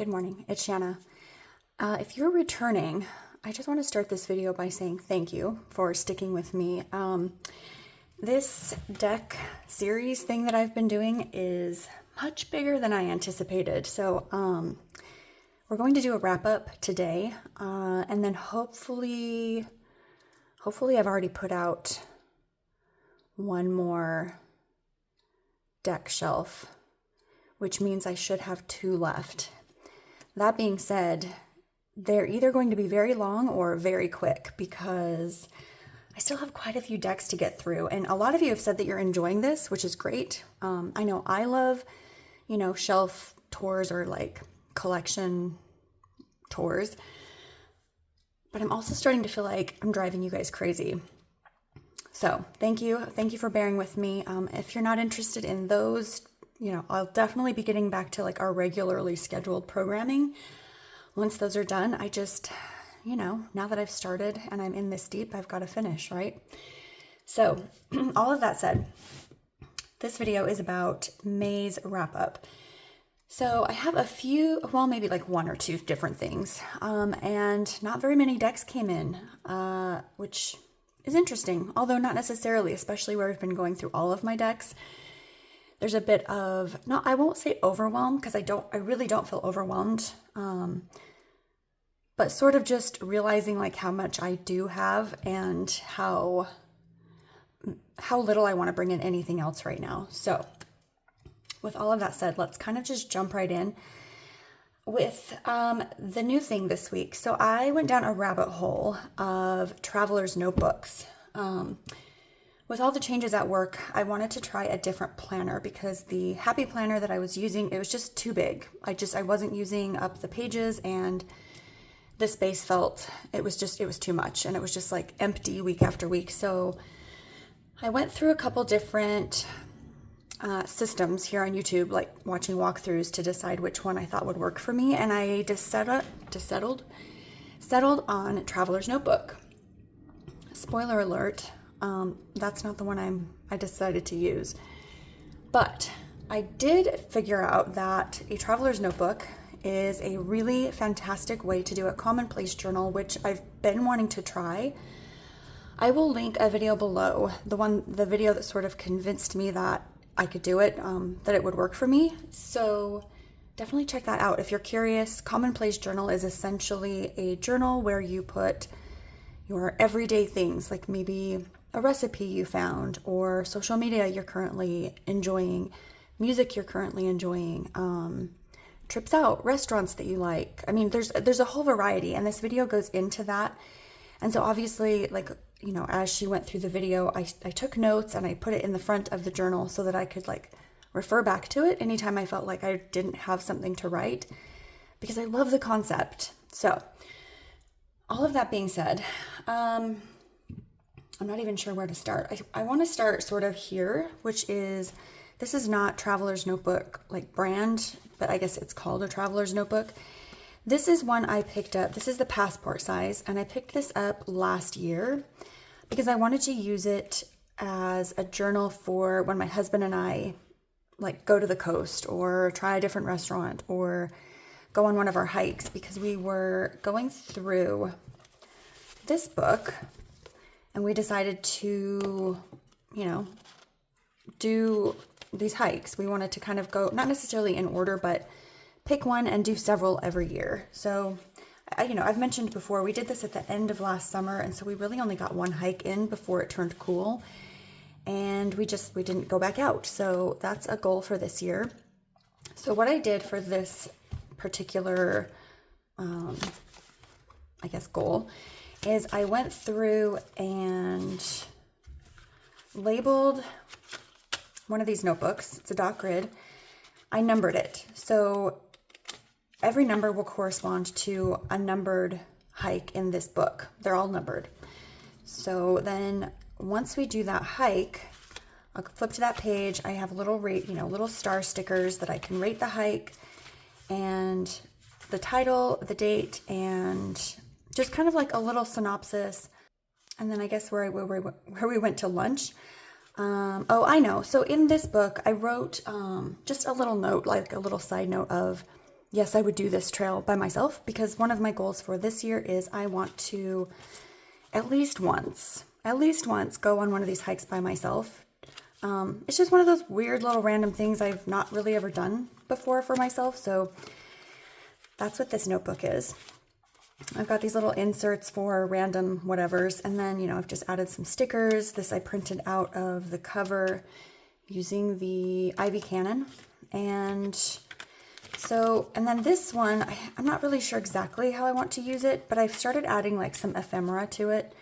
Good morning, it's Shanna. If you're returning, I just want to start this video by saying thank you for sticking with me. This deck series thing that I've been doing is much bigger than I anticipated. So we're going to do a wrap up today, and then hopefully I've already put out one more deck shelf, which means I should have 2 left. That being said, they're either going to be very long or very quick because I still have quite a few decks to get through. And a lot of you have said that you're enjoying this, which is great. I know I love, shelf tours or like collection tours, but I'm also starting to feel like I'm driving you guys crazy. So thank you for bearing with me. If you're not interested in those, I'll definitely be getting back to like our regularly scheduled programming. Once those are done, I just, now that I've started and I'm in this deep, I've got to finish, right? So all of that said, this video is about May's wrap up. So I have a few, well, maybe like 1 or 2 different things, and not very many decks came in, which is interesting, although not necessarily, especially where I've been going through all of my decks. There's a bit of, no, I won't say overwhelmed because I really don't feel overwhelmed, but sort of just realizing like how much I do have and how little I want to bring in anything else right now. So with all of that said, let's kind of just jump right in with the new thing this week. So I went down a rabbit hole of traveler's notebooks. With all the changes at work, I wanted to try a different planner because the Happy Planner that I was using, it was just too big. I wasn't using up the pages, and the space it was too much, and it was just like empty week after week. So I went through a couple different systems here on YouTube, like watching walkthroughs to decide which one I thought would work for me, and I just settled on Traveler's Notebook. Spoiler alert. That's not the one I decided to use, but I did figure out that a traveler's notebook is a really fantastic way to do a commonplace journal, which I've been wanting to try. I will link a video below, the video that sort of convinced me that I could do it, that it would work for me. So definitely check that out. If you're curious, Commonplace Journal is essentially a journal where you put your everyday things, like maybe a recipe you found, or social media you're currently enjoying, music you're currently enjoying, trips out, restaurants that you like. I mean, there's a whole variety, and this video goes into that. And so obviously, like, as she went through the video, I took notes and I put it in the front of the journal so that I could like refer back to it anytime I felt like I didn't have something to write, because I love the concept. So all of that being said, I'm not even sure where to start. I want to start sort of here, this is not Traveler's Notebook like brand, but I guess it's called a Traveler's Notebook. This is one I picked up. This is the passport size, and I picked this up last year because I wanted to use it as a journal for when my husband and I like go to the coast or try a different restaurant or go on one of our hikes, because we were going through this book and we decided to, do these hikes. We wanted to kind of go, not necessarily in order, but pick one and do several every year. So, I've mentioned before, we did this at the end of last summer, and so we really only got one hike in before it turned cool, and we didn't go back out. So that's a goal for this year. So what I did for this particular, goal is I went through and labeled one of these notebooks. It's a dot grid. I numbered it. So every number will correspond to a numbered hike in this book. They're all numbered. So then once we do that hike, I'll flip to that page. I have little star stickers that I can rate the hike, and the title, the date, and just kind of like a little synopsis. And then I guess where we went to lunch. Oh, I know. So in this book, I wrote just a little note, like a little side note of yes, I would do this trail by myself, because one of my goals for this year is I want to at least once go on one of these hikes by myself. It's just one of those weird little random things I've not really ever done before for myself. So that's what this notebook is. I've got these little inserts for random whatevers. And then, you know, I've just added some stickers. This I printed out of the cover using the Ivy Cannon. And then this one, I'm not really sure exactly how I want to use it, but I've started adding like some ephemera to it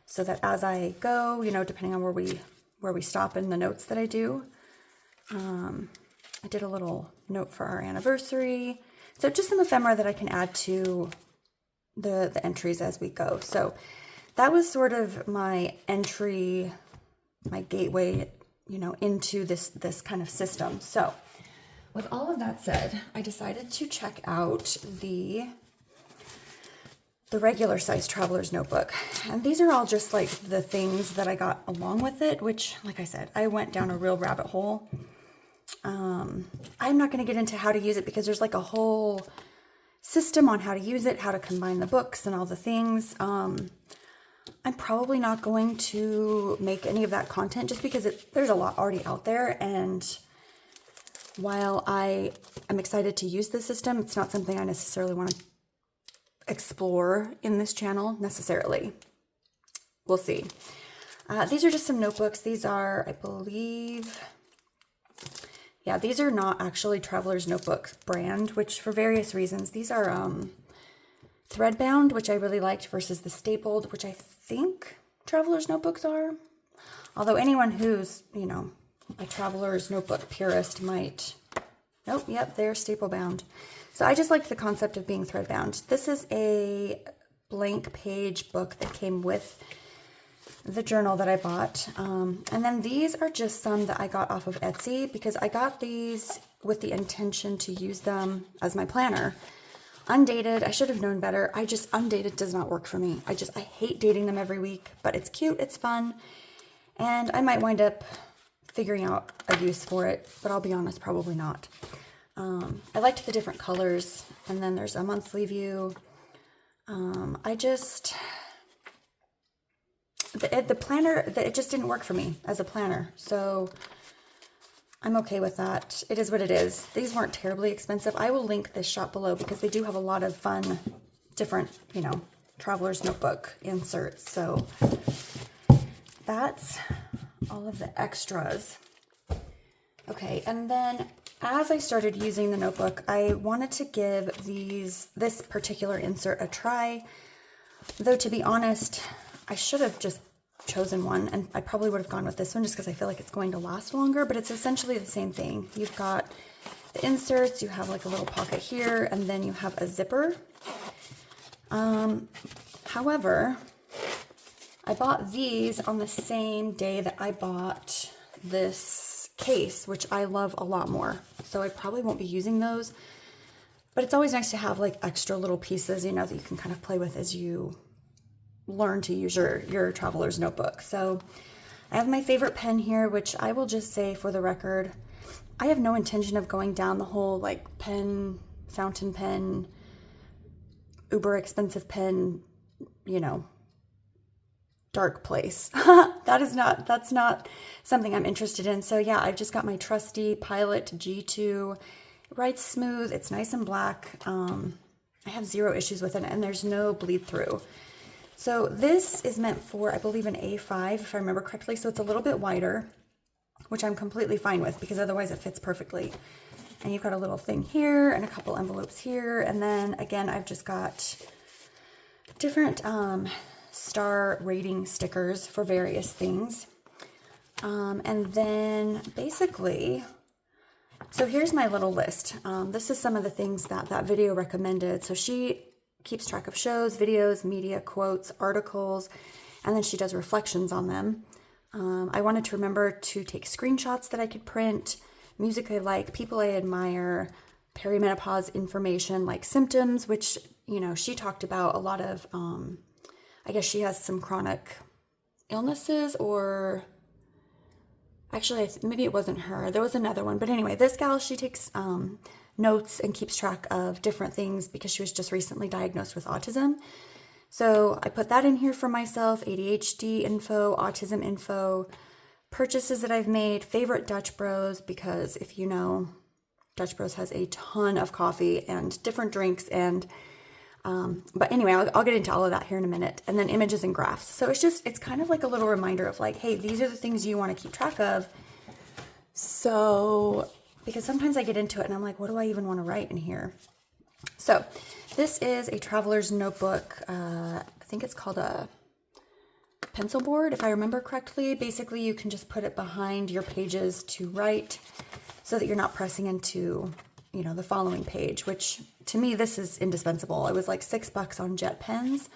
so that as I go, you know, depending on where we stop in the notes that I do. I did a little note for our anniversary. So just some ephemera that I can add to the entries as we go. So that was sort of my entry, my gateway, you know, into this kind of system. So with all of that said, I decided to check out the regular size Traveler's Notebook. And these are all just like the things that I got along with it, which, like I said, I went down a real rabbit hole. I'm not going to get into how to use it because there's like a whole system on how to use it, how to combine the books and all the things. I'm probably not going to make any of that content just because there's a lot already out there, and while I am excited to use this system, it's not something I necessarily want to explore in this channel necessarily. We'll see. These are just some notebooks. These are, I believe, yeah, these are not actually Traveler's Notebook brand, which for various reasons, these are thread bound, which I really liked, versus the stapled, which I think Traveler's Notebooks are. Although anyone who's, you know, a Traveler's Notebook purist might, nope, yep, they're staple bound. So I just liked the concept of being thread bound. This is a blank page book that came with the journal that I bought. And then these are just some that I got off of Etsy because I got these with the intention to use them as my planner. Undated, I should have known better. Undated does not work for me. I hate dating them every week, but it's cute, it's fun, and I might wind up figuring out a use for it, but I'll be honest, probably not. I liked the different colors, and then there's a monthly view. The planner, it just didn't work for me as a planner, so I'm okay with that. It is what it is. These weren't terribly expensive. I will link this shop below because they do have a lot of fun, different, you know, Traveler's Notebook inserts. So that's all of the extras. Okay, and then as I started using the notebook, I wanted to give this particular insert a try. Though to be honest, I should have just chosen one, and I probably would have gone with this one just because I feel like it's going to last longer, but it's essentially the same thing. You've got the inserts, you have like a little pocket here, and then you have a zipper. However, I bought these on the same day that I bought this case, which I love a lot more. So I probably won't be using those, but it's always nice to have like extra little pieces, you know, that you can kind of play with as you learn to use your Traveler's Notebook. So I have my favorite pen here, which I will just say for the record, I have no intention of going down the whole like pen, fountain pen, uber expensive pen, you know, dark place. That's not something I'm interested in. So yeah, I've just got my trusty Pilot G2. It writes smooth. It's nice and black. I have zero issues with it, and there's no bleed through. So this is meant for, I believe, an A5, if I remember correctly. So it's a little bit wider, which I'm completely fine with because otherwise it fits perfectly. And you've got a little thing here and a couple envelopes here. And then again, I've just got different star rating stickers for various things. And then basically, so here's my little list. This is some of the things that video recommended. So she keeps track of shows, videos, media, quotes, articles, and then she does reflections on them. I wanted to remember to take screenshots that I could print, music I like, people I admire, perimenopause information like symptoms, which, you know, she talked about a lot of, I guess she has some chronic illnesses, or actually maybe it wasn't her. There was another one. But anyway, this gal, she takes notes and keeps track of different things because she was just recently diagnosed with autism. So I put that in here for myself, ADHD info, autism info, purchases that I've made, favorite Dutch Bros, because if you know, Dutch Bros has a ton of coffee and different drinks, and but anyway, I'll get into all of that here in a minute. And then images and graphs. So it's kind of like a little reminder of like, hey, these are the things you want to keep track of. So, because sometimes I get into it and I'm like, what do I even want to write in here? So this is a traveler's notebook. I think it's called a pencil board, if I remember correctly. Basically, you can just put it behind your pages to write so that you're not pressing into, you know, the following page, which to me, this is indispensable. It was like $6 on jet pens.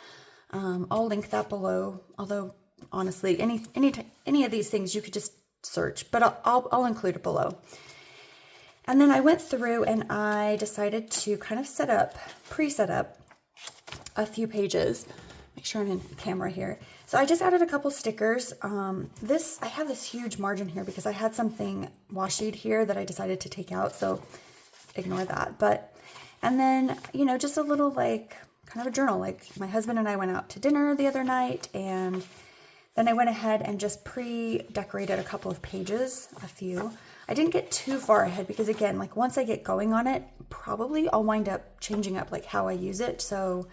I'll link that below. Although honestly, any of these things you could just search, but I'll include it below. And then I went through and I decided to kind of pre-set up a few pages. Make sure I'm in camera here. So I just added a couple stickers. I have this huge margin here because I had something washi here that I decided to take out. So ignore that. And then, you know, just a little like kind of a journal. Like my husband and I went out to dinner the other night, and then I went ahead and just pre-decorated a couple of pages, a few. I didn't get too far ahead because again, like once I get going on it, probably I'll wind up changing up like how I use it. So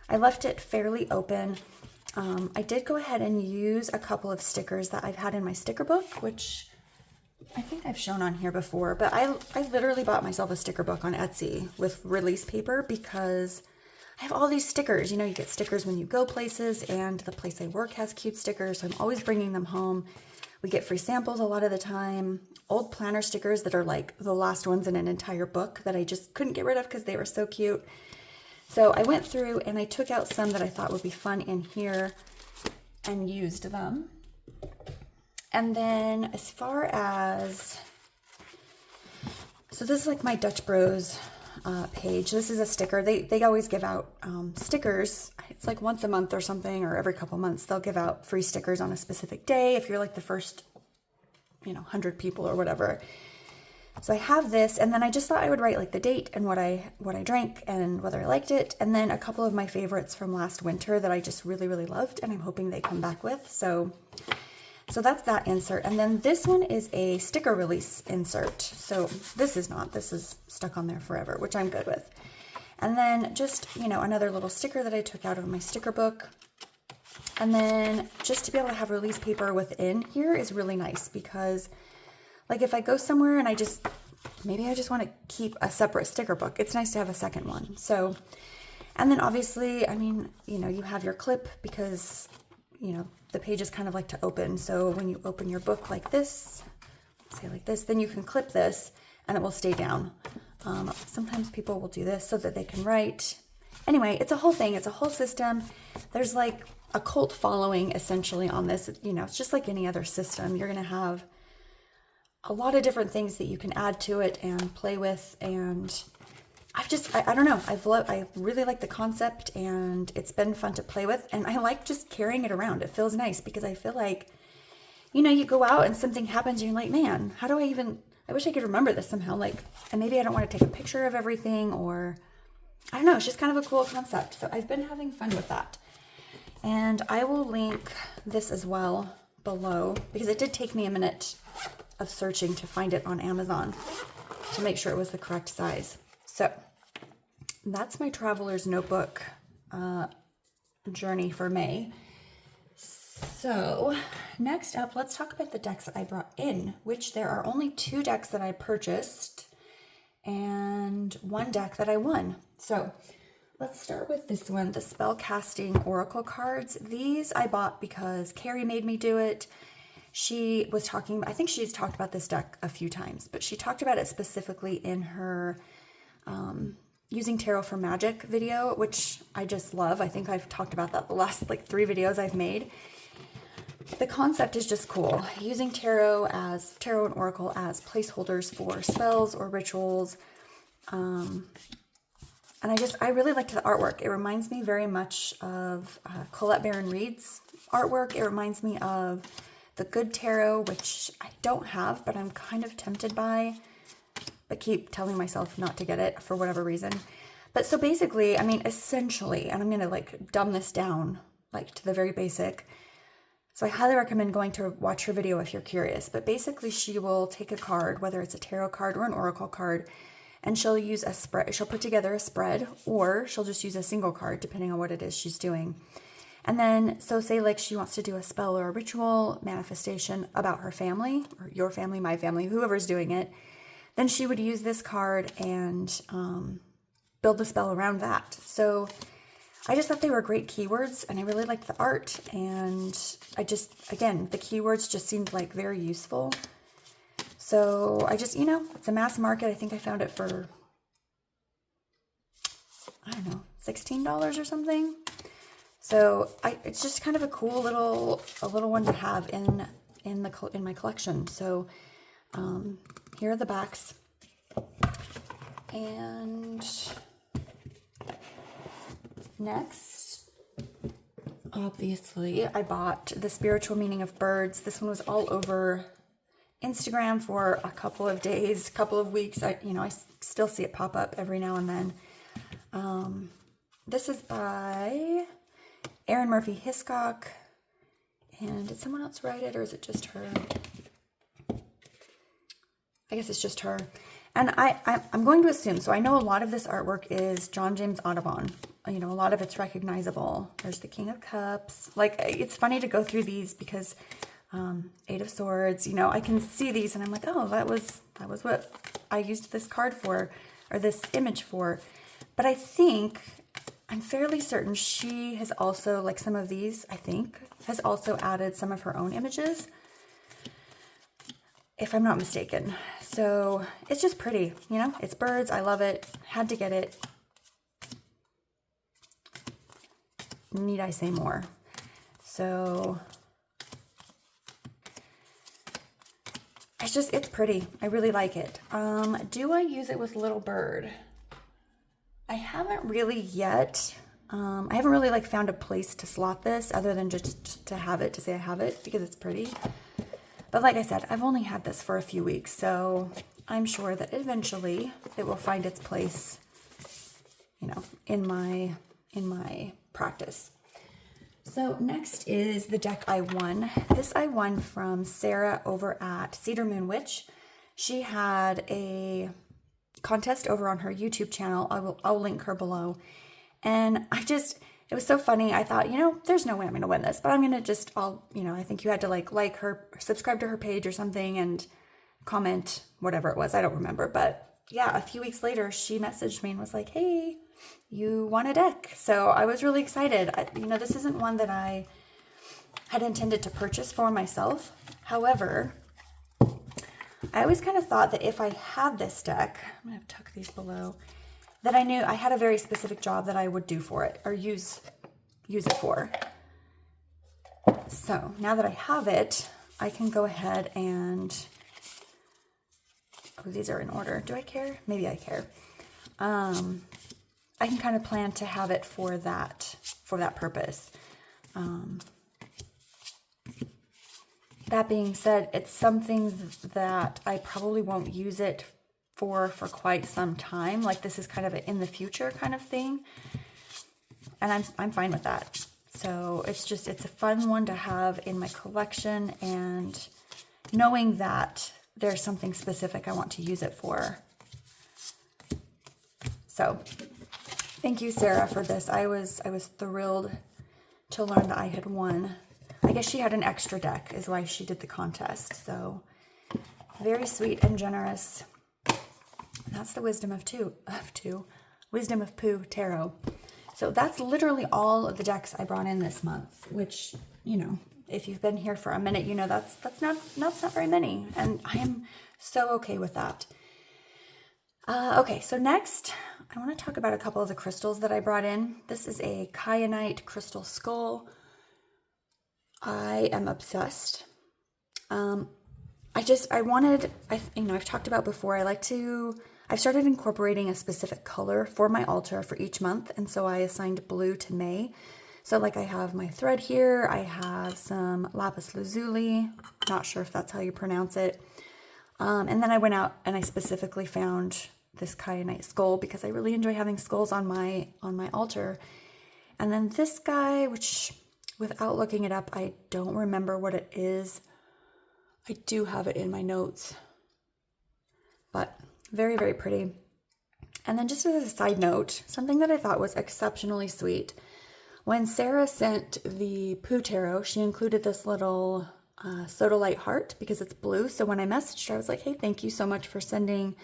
I left it fairly open. I did go ahead and use a couple of stickers that I've had in my sticker book, which I think I've shown on here before, but I literally bought myself a sticker book on Etsy with release paper because I have all these stickers. You know, you get stickers when you go places, and the place I work has cute stickers, so I'm always bringing them home. We get free samples a lot of the time. Old planner stickers that are like the last ones in an entire book that I just couldn't get rid of because they were so cute. So I went through and I took out some that I thought would be fun in here and used them. And then as far as, so this is like my Dutch Bros page. This is a sticker. They always give out stickers. It's like once a month or something, or every couple months they'll give out free stickers on a specific day if you're like the first, 100 people or whatever. So I have this, and then I just thought I would write like the date and what I drank and whether I liked it, and then a couple of my favorites from last winter that I just really, really loved, and I'm hoping they come back with. So that's that insert. And then this one is a sticker release insert. So this is stuck on there forever, which I'm good with. And then just, another little sticker that I took out of my sticker book. And then just to be able to have release paper within here is really nice because like if I go somewhere and maybe I just want to keep a separate sticker book, it's nice to have a second one. So, and then obviously, you have your clip because, the pages kind of like to open. So when you open your book like this, say like this, then you can clip this and it will stay down. Sometimes people will do this so that they can write. Anyway, it's a whole thing. It's a whole system. There's like a cult following essentially on this. It's just like any other system. You're going to have a lot of different things that you can add to it and play with. And I don't know. I really like the concept, and it's been fun to play with. And I like just carrying it around. It feels nice because I feel like, you go out and something happens and you're like, man, how do I wish I could remember this somehow. And maybe I don't want to take a picture of everything, or I don't know. It's just kind of a cool concept. So I've been having fun with that. And I will link this as well below because it did take me a minute of searching to find it on Amazon to make sure it was the correct size. So that's my traveler's notebook journey for May. So next up, let's talk about the decks that I brought in, which there are only 2 decks that I purchased and 1 deck that I won. So let's start with this one, the Spellcasting Oracle cards. These I bought because Carrie made me do it. She was talking, I think she's talked about this deck a few times, but she talked about it specifically in her using tarot for magic video, which I just love. I think I've talked about that the last 3 videos I've made. The concept is just cool. Using tarot and oracle as placeholders for spells or rituals. And I really liked the artwork. It reminds me very much of Colette Baron Reed's artwork. It reminds me of the Good Tarot, which I don't have, but I'm kind of tempted by. but keep telling myself not to get it for whatever reason. But so basically, I mean, essentially, and I'm going to like dumb this down like to the very basic. So I highly recommend going to watch her video if you're curious. But basically, she will take a card, whether it's a tarot card or an oracle card, and she'll use a spread. She'll put together a spread, or she'll just use a single card, depending on what it is she's doing. And then, so say like she wants to do a spell or a ritual manifestation about her family, or your family, my family, whoever's doing it, then she would use this card and build the spell around that. So I just thought they were great keywords, and I really liked the art, and I just, again, the keywords just seemed like very useful. So I just, you know, it's a mass market. I think I found it for, I don't know, $16 or something. So it's just kind of a cool little one to have in my collection. So here are the backs, and next, obviously, I bought The Spiritual Meaning of Birds. This one was all over Instagram for a couple of days, couple of weeks. I still see it pop up every now and then. This is by Erin Murphy Hiscock. And did someone else write it, or is it just her? I guess it's just her. And I'm going to assume, so I know a lot of this artwork is John James Audubon. You know, a lot of it's recognizable. There's the King of Cups. Like, it's funny to go through these because Eight of Swords, you know, I can see these and I'm like, oh, that was what I used this card for, or this image for. But I think, I'm fairly certain she has also, like some of these, I think, has also added some of her own images, if I'm not mistaken. So it's just pretty, you know, it's birds. I love it. Had to get it. Need I say more? So it's pretty. I really like it. Do I use it with Little Bird? I haven't really yet. I haven't really like found a place to slot this other than just to have it, to say I have it, because it's pretty. But like I said, I've only had this for a few weeks, so I'm sure that eventually it will find its place, you know, in my practice. So next is the deck I won. This I won from Sara over at Cedar Moon Witch. She had a contest over on her YouTube channel. I'll link her below. And it was so funny. I thought, you know, there's no way I'm going to win this, but I'm going to I think you had to like her, subscribe to her page or something and comment whatever it was. I don't remember. But yeah, a few weeks later, she messaged me and was like, hey, you won a deck. So I was really excited. This isn't one that I had intended to purchase for myself. However, I always kind of thought that if I had this deck, I'm going to tuck these below, that I knew I had a very specific job that I would do for it, or use it for. So now that I have it, I can go ahead and, oh, these are in order. Do I care? Maybe I care. I can kind of plan to have it for that purpose. That being said, it's something that I probably won't use it for quite some time. Like, this is kind of an in the future kind of thing, and I'm fine with that. So it's a fun one to have in my collection, and knowing that there's something specific I want to use it for. So thank you, Sara, for this. I was thrilled to learn that I had won. I guess she had an extra deck is why she did the contest. So very sweet and generous. That's the Wisdom of Pooh Tarot. So that's literally all of the decks I brought in this month, which, you know, if you've been here for a minute, you know that's not very many, and I am so okay with that. Okay, so next I want to talk about a couple of the crystals that I brought in. This is a kyanite crystal skull. I am obsessed. I've talked about before, I've started incorporating a specific color for my altar for each month, and so I assigned blue to May. So like I have my thread here, I have some lapis lazuli, not sure if that's how you pronounce it. And then I went out and I specifically found this kyanite skull because I really enjoy having skulls on my altar. And then this guy, which without looking it up, I don't remember what it is. I do have it in my notes, but very, very pretty. And then just as a side note, something that I thought was exceptionally sweet. When Sara sent the Pooh Tarot, she included this little sodalite heart because it's blue. So when I messaged her, I was like, hey, thank you so much for sending,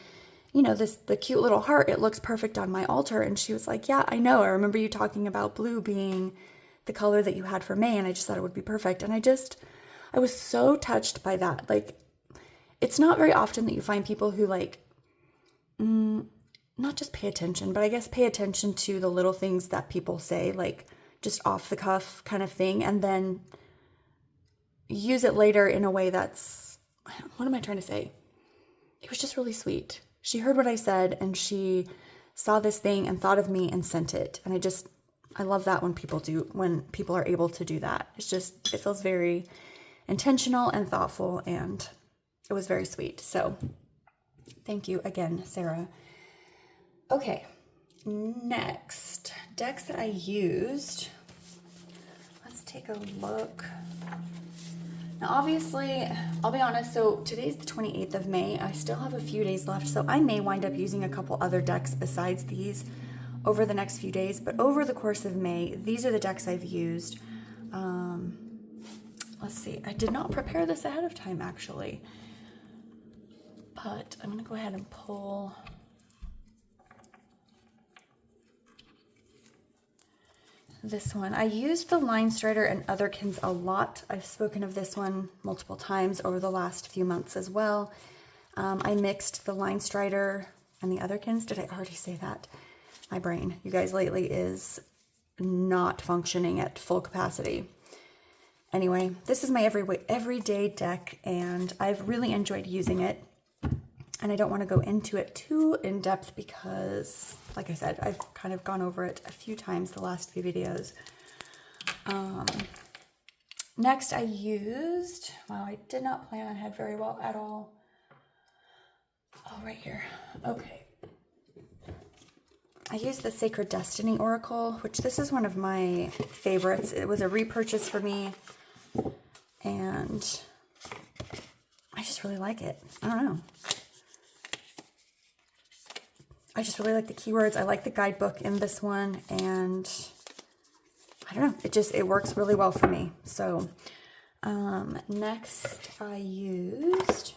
you know, the cute little heart. It looks perfect on my altar. And she was like, yeah, I know. I remember you talking about blue being the color that you had for May, and I just thought it would be perfect. And I was so touched by that. Like, it's not very often that you find people who like, not just pay attention, but I guess pay attention to the little things that people say, like just off the cuff kind of thing, and then use it later in a way that's, what am I trying to say? It was just really sweet. She heard what I said and she saw this thing and thought of me and sent it. And I love that when people are able to do that. It feels very intentional and thoughtful, and it was very sweet. So thank you again, Sara. Okay, next decks that I used. Let's take a look. Now, obviously, I'll be honest, so today's the 28th of May. I still have a few days left, so I may wind up using a couple other decks besides these over the next few days, but over the course of May, these are the decks I've used. Let's see, I did not prepare this ahead of time, actually, but I'm going to go ahead and pull this one. I used the Line Strider and Otherkins a lot. I've spoken of this one multiple times over the last few months as well. I mixed the Line Strider and the Otherkins. Did I already say that? My brain, you guys, lately is not functioning at full capacity. Anyway, this is my everyday deck, and I've really enjoyed using it. And I don't want to go into it too in depth because, like I said, I've kind of gone over it a few times the last few videos. Next I used, wow, I did not plan ahead very well at all. Oh, right here. Okay. I used the Sacred Destiny Oracle, which this is one of my favorites. It was a repurchase for me, and I just really like it. I don't know. I just really like the keywords. I like the guidebook in this one, and I don't know, it works really well for me. So next I used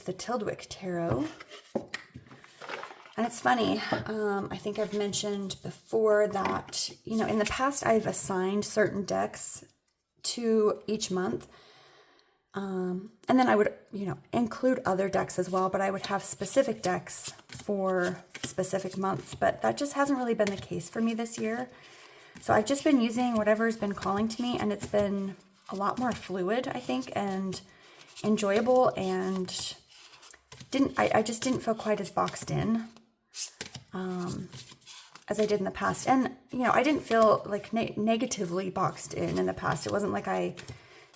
the Tildwick Tarot. And it's funny, I think I've mentioned before that, you know, in the past I've assigned certain decks to each month. And then I would, you know, include other decks as well, but I would have specific decks for specific months. But that just hasn't really been the case for me this year. So I've just been using whatever's been calling to me, and it's been a lot more fluid, I think, and enjoyable, and I just didn't feel quite as boxed in as I did in the past. And, you know, I didn't feel like negatively boxed in the past. It wasn't like I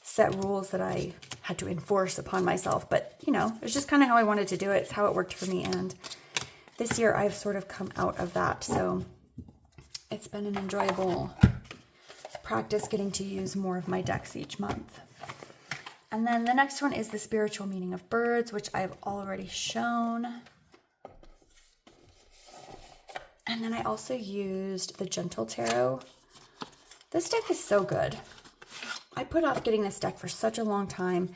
set rules that I had to enforce upon myself, but, you know, it's just kind of how I wanted to do it. It's how it worked for me. And this year I've sort of come out of that. So it's been an enjoyable practice getting to use more of my decks each month. And then the next one is the Spiritual Meaning of Birds, which I've already shown. And then I also used the Gentle Tarot. This deck is so good. I put off getting this deck for such a long time.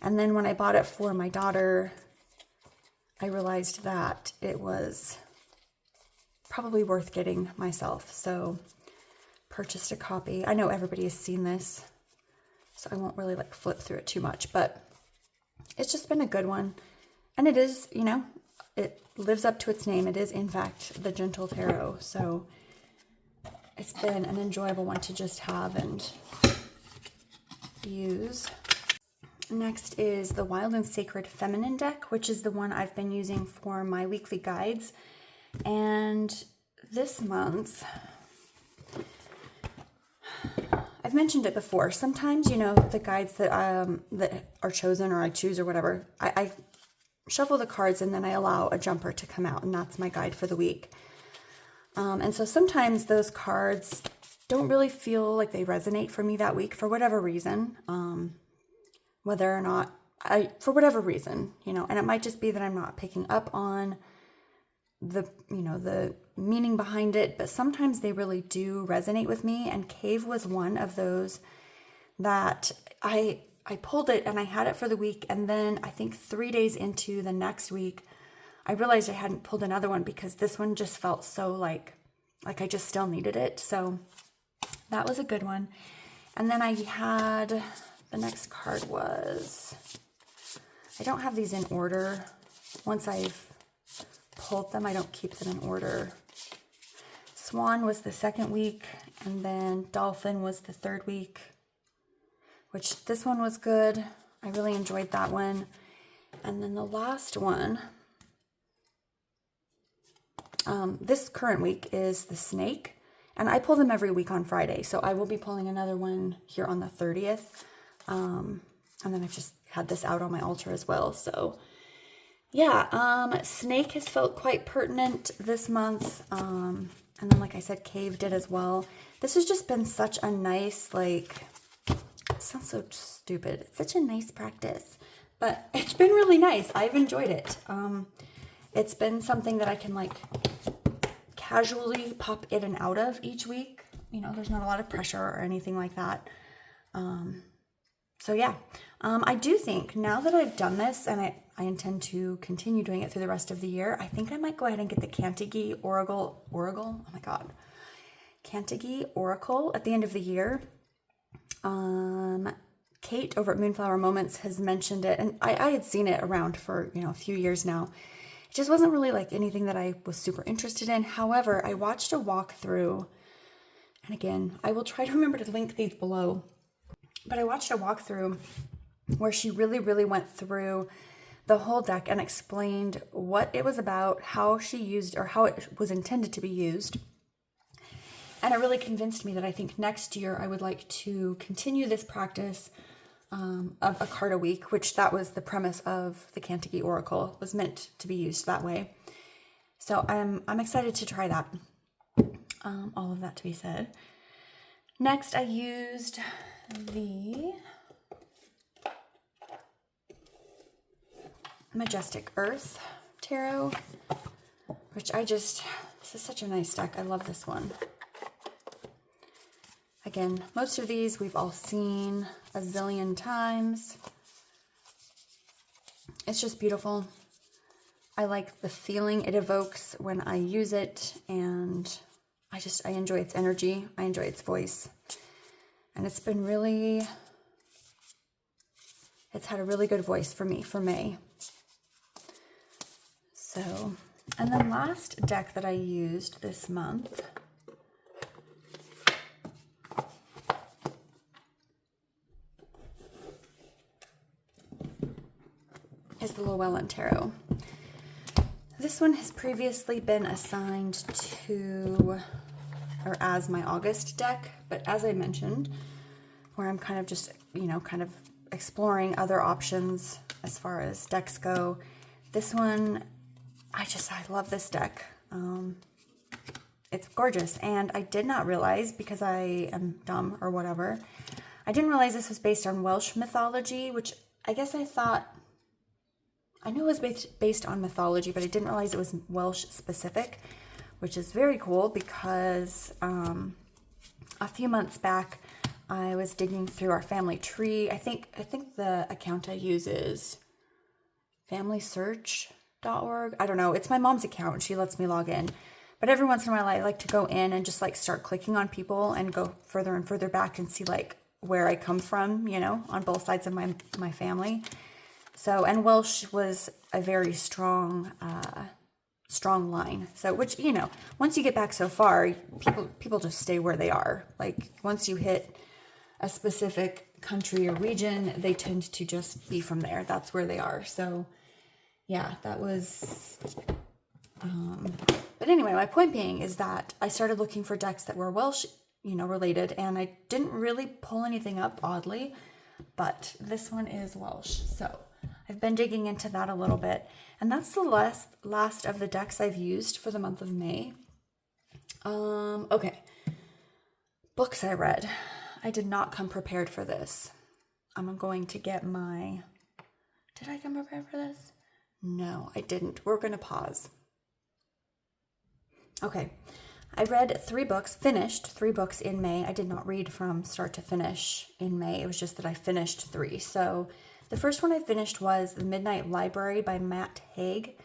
And then when I bought it for my daughter, I realized that it was probably worth getting myself. So purchased a copy. I know everybody has seen this, so I won't really like flip through it too much, but it's just been a good one. And it is, you know, it lives up to its name. It is, in fact, the Gentle Tarot. So it's been an enjoyable one to just have and use. Next is the Wild and Sacred Feminine deck, which is the one I've been using for my weekly guides. And this month, I've mentioned it before. Sometimes, you know, the guides that that are chosen or I choose or whatever, I shuffle the cards and then I allow a jumper to come out, and that's my guide for the week. And so sometimes those cards don't really feel like they resonate for me that week for whatever reason. Whether or not for whatever reason, you know, and it might just be that I'm not picking up on the, you know, the meaning behind it, but sometimes they really do resonate with me. And Cave was one of those that I pulled it and I had it for the week. And then I think 3 days into the next week, I realized I hadn't pulled another one because this one just felt so like I just still needed it. So that was a good one. And then I had, the next card was, I don't have these in order. Once I've pulled them, I don't keep them in order. Swan was the second week, and then Dolphin was the third week, which this one was good. I really enjoyed that one. And then the last one, this current week is the Snake, and I pull them every week on Friday, so I will be pulling another one here on the 30th. And then I've just had this out on my altar as well. So yeah, Snake has felt quite pertinent this month. And then, like I said, Cave did as well. This has just been such a nice, like, it sounds so stupid. It's such a nice practice, but it's been really nice. I've enjoyed it. It's been something that I can like casually pop in and out of each week. You know, there's not a lot of pressure or anything like that. So yeah, I do think now that I've done this and I intend to continue doing it through the rest of the year, I think I might go ahead and get the Kantigi Oracle, oh my God, Kantigi Oracle at the end of the year. Kate over at Moonflower Moments has mentioned it, and I had seen it around for, you know, a few years now. It just wasn't really like anything that I was super interested in. However, I watched a walkthrough, and again, I will try to remember to link these below. But I watched a walkthrough where she really, really went through the whole deck and explained what it was about, how she used, or how it was intended to be used. And it really convinced me that I think next year I would like to continue this practice of a card a week, which that was the premise of the Kantigi Oracle, was meant to be used that way. So I'm excited to try that. All of that to be said. Next, I used the Majestic Earth Tarot, which this is such a nice deck. I love this one. Again, most of these we've all seen a zillion times. It's just beautiful. I like the feeling it evokes when I use it, and I enjoy its energy. I enjoy its voice. And it's had a really good voice for me for May. So, and then last deck that I used this month is the Lan Tarot. This one has previously been assigned to, or as my August deck, but as I mentioned, where I'm kind of just, you know, kind of exploring other options as far as decks go. This one, I love this deck. It's gorgeous, and I did not realize, because I am dumb or whatever, I didn't realize this was based on Welsh mythology, which I guess I knew it was based on mythology, but I didn't realize it was Welsh specific, which is very cool because a few months back, I was digging through our family tree. I think the account I use is familysearch.org. I don't know. It's my mom's account. She lets me log in. But every once in a while, I like to go in and just like start clicking on people and go further and further back and see like where I come from, you know, on both sides of my family. So, and Welsh was a very strong line. So, which, you know, once you get back so far, people just stay where they are. Like once you hit a specific country or region, they tend to just be from there. That's where they are. So yeah, that was, but anyway, my point being is that I started looking for decks that were Welsh, related, and I didn't really pull anything up, oddly, but this one is Welsh. So I've been digging into that a little bit, and that's the last of the decks I've used for the month of May. Okay. Books I read. I did not come prepared for this. I'm going to get my... Did I come prepared for this? No, I didn't. We're going to pause. Okay. I read 3 books, finished 3 books in May. I did not read from start to finish in May. It was just that I finished 3. So the first one I finished was The Midnight Library by Matt Haig.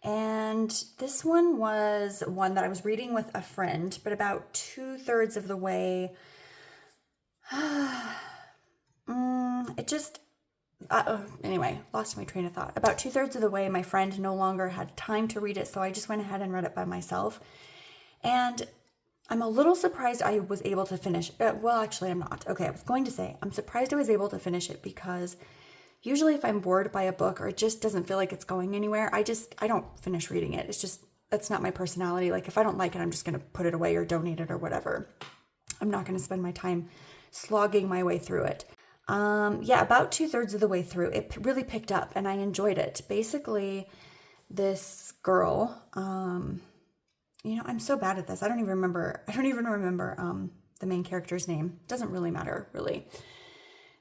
And this one was one that I was reading with a friend, but about 2/3 of the way, anyway, lost my train of thought. About 2/3 of the way, my friend no longer had time to read it, so I just went ahead and read it by myself. And I'm a little surprised I was able to finish it. Well, actually, I'm not. Okay, I was going to say, I'm surprised I was able to finish it because usually if I'm bored by a book or it just doesn't feel like it's going anywhere, I don't finish reading it. It's just, that's not my personality. Like if I don't like it, I'm just going to put it away or donate it or whatever. I'm not going to spend my time slogging my way through it. Yeah, about 2/3 of the way through, it really picked up and I enjoyed it. Basically, this girl, I'm so bad at this. I don't even remember the main character's name. Doesn't really matter, really.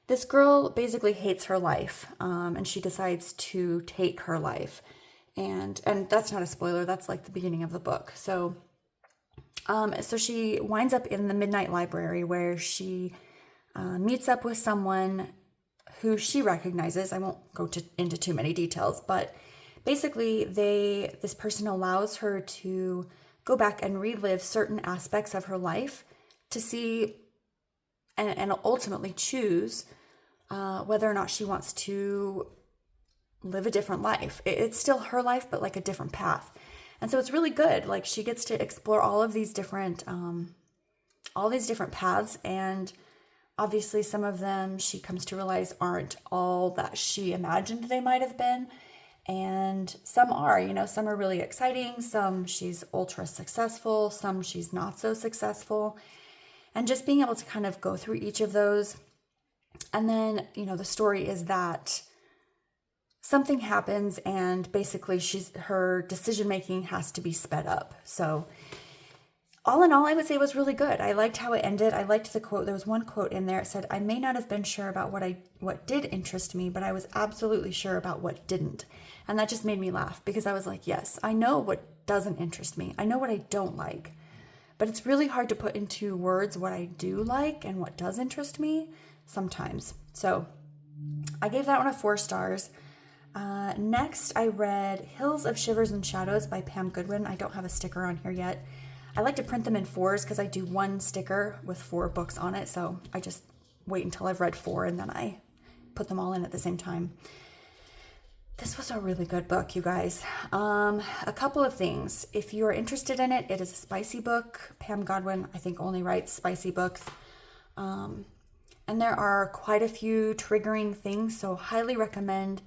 This girl basically hates her life, and she decides to take her life. And that's not a spoiler, that's like the beginning of the book. So she winds up in the Midnight Library where she meets up with someone who she recognizes. I won't go into too many details, but basically this person allows her to go back and relive certain aspects of her life to see and ultimately choose whether or not she wants to live a different life. It's still her life, but like a different path. And so it's really good. Like she gets to explore all these different paths. And obviously some of them she comes to realize aren't all that she imagined they might have been. And some are, some are really exciting. Some she's ultra successful. Some she's not so successful. And just being able to kind of go through each of those. And then, the story is that something happens and basically her decision-making has to be sped up. So all in all, I would say it was really good. I liked how it ended. I liked the quote. There was one quote in there. It said, "I may not have been sure about what did interest me, but I was absolutely sure about what didn't." And that just made me laugh because I was like, yes, I know what doesn't interest me. I know what I don't like, but it's really hard to put into words what I do like and what does interest me sometimes. So I gave that one a 4 stars. Next, I read Hills of Shivers and Shadows by Pam Goodwin. I don't have a sticker on here yet. I like to print them in 4s because I do 1 sticker with 4 books on it. So I just wait until I've read 4 and then I put them all in at the same time. This was a really good book, you guys. A couple of things. If you're interested in it, it is a spicy book. Pam Godwin, I think, only writes spicy books. And there are quite a few triggering things, so highly recommend,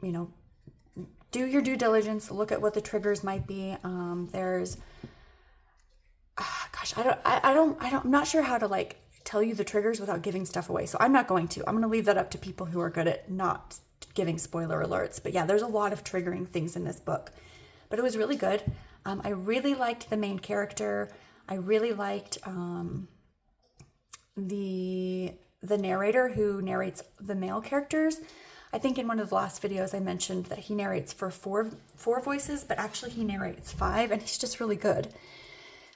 do your due diligence, look at what the triggers might be. I'm not sure how to tell you the triggers without giving stuff away. So I'm not going to. I'm going to leave that up to people who are good at not giving spoiler alerts. But yeah, there's a lot of triggering things in this book. But it was really good. I really liked the main character. I really liked the narrator who narrates the male characters. I think in one of the last videos I mentioned that he narrates for four voices, but actually he narrates 5, and he's just really good.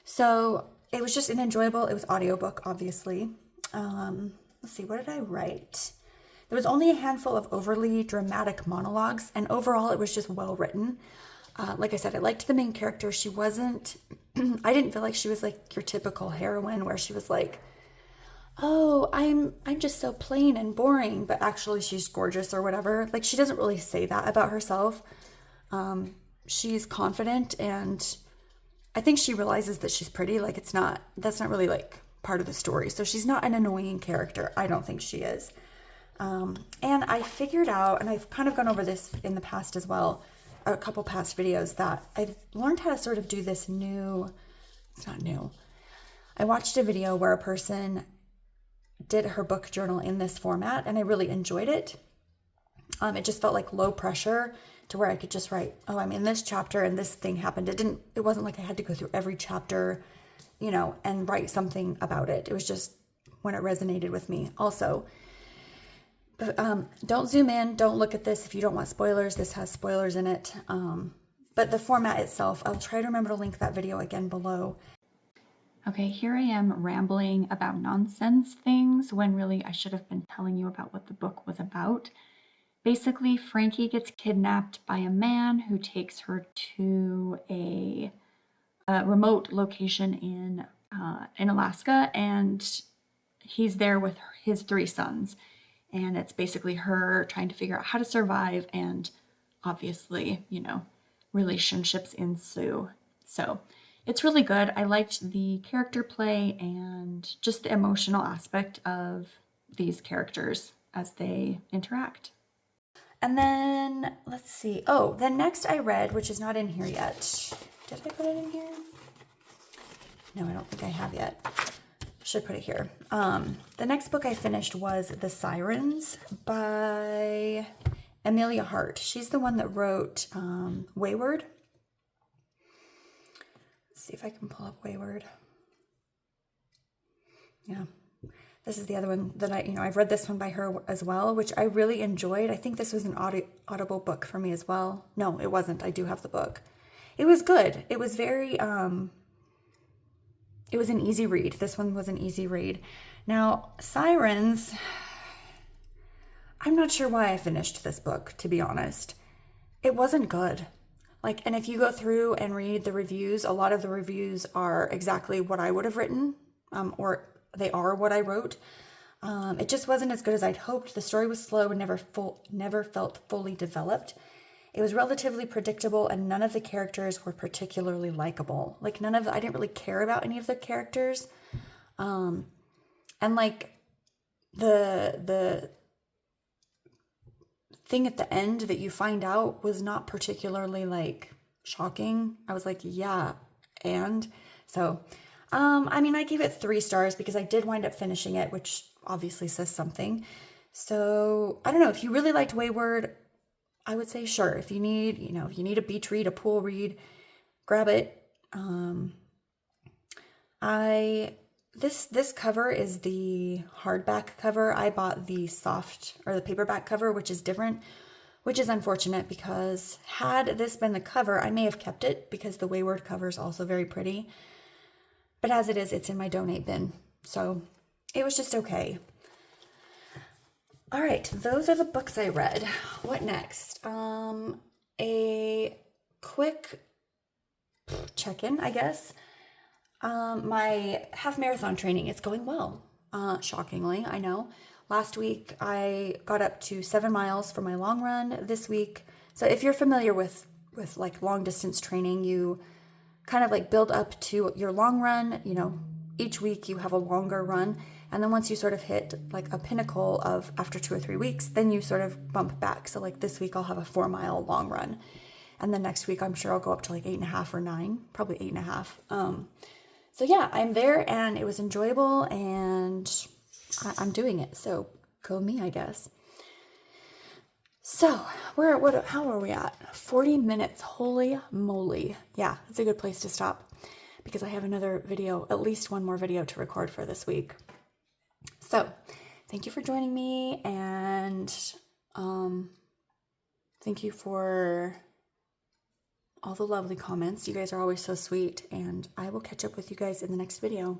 So it was just it was audiobook, obviously. Let's see, what did I write? There was only a handful of overly dramatic monologues, and overall it was just well written. Like I said, I liked the main character. She wasn't, I didn't feel like she was like your typical heroine where she was like, oh, I'm just so plain and boring, but actually she's gorgeous or whatever. Like she doesn't really say that about herself. She's confident, and I think she realizes that she's pretty. Like that's not really like part of the story. So she's not an annoying character. I don't think she is. And I figured out, and I've kind of gone over this in the past as well, a couple past videos, that I've learned how to sort of do this new, it's not new. I watched a video where a person did her book journal in this format, and I really enjoyed it. It just felt like low pressure to where I could just write, oh, I'm in this chapter and this thing happened. It wasn't like I had to go through every chapter, you know, and write something about it. It was just when it resonated with me. Also, don't zoom in, don't look at this if you don't want spoilers. This has spoilers in it. But the format itself, I'll try to remember to link that video again below. Okay, here I am rambling about nonsense things when really I should have been telling you about what the book was about. Basically, Frankie gets kidnapped by a man who takes her to a remote location in Alaska, and he's there with his 3 sons. And it's basically her trying to figure out how to survive, and obviously, you know, relationships ensue. So it's really good. I liked the character play and just the emotional aspect of these characters as they interact. And then, let's see. Oh, the next I read, which is not in here yet. Did I put it in here? No, I don't think I have yet. Should put it here. The next book I finished was The Sirens by Amelia Hart. She's the one that wrote Wayward. Let's see if I can pull up Wayward. Yeah. This is the other one that I've read this one by her as well, which I really enjoyed. I think this was an audible book for me as well. No, it wasn't. I do have the book. It was good. It was very, it was an easy read. This one was an easy read. Now, Sirens, I'm not sure why I finished this book, to be honest. It wasn't good. Like, and if you go through and read the reviews, a lot of the reviews are exactly what I would have written, or they are what I wrote. It just wasn't as good as I'd hoped. The story was slow and never felt fully developed. It was relatively predictable, and none of the characters were particularly likable. Like, I didn't really care about any of the characters. And like the thing at the end that you find out was not particularly like shocking. I was like, yeah, and so I mean, I gave it 3 stars because I did wind up finishing it, which obviously says something. So I don't know, if you really liked Wayward, I would say sure. If you need, if you need a beach read, a pool read, grab it. This cover is the hardback cover. I bought the the paperback cover, which is different, which is unfortunate because had this been the cover, I may have kept it because the Wayward cover is also very pretty. But as it is, it's in my donate bin. So it was just okay. All right, those are the books I read. What next? A quick check-in, I guess. My half marathon training, it's going well. Shockingly, I know. Last week, I got up to 7 miles for my long run this week. So if you're familiar with like long distance training, you kind of like build up to your long run, each week you have a longer run. And then once you sort of hit like a pinnacle of after 2 or 3 weeks, then you sort of bump back. So like this week I'll have a 4-mile long run. And then next week I'm sure I'll go up to like 8.5 or 9, probably 8.5. So yeah, I'm there and it was enjoyable and I'm doing it. So go me, I guess. So how are we at? 40 minutes, holy moly. Yeah, it's a good place to stop because I have another video, at least one more video to record for this week. So thank you for joining me and thank you for all the lovely comments. You guys are always so sweet and I will catch up with you guys in the next video.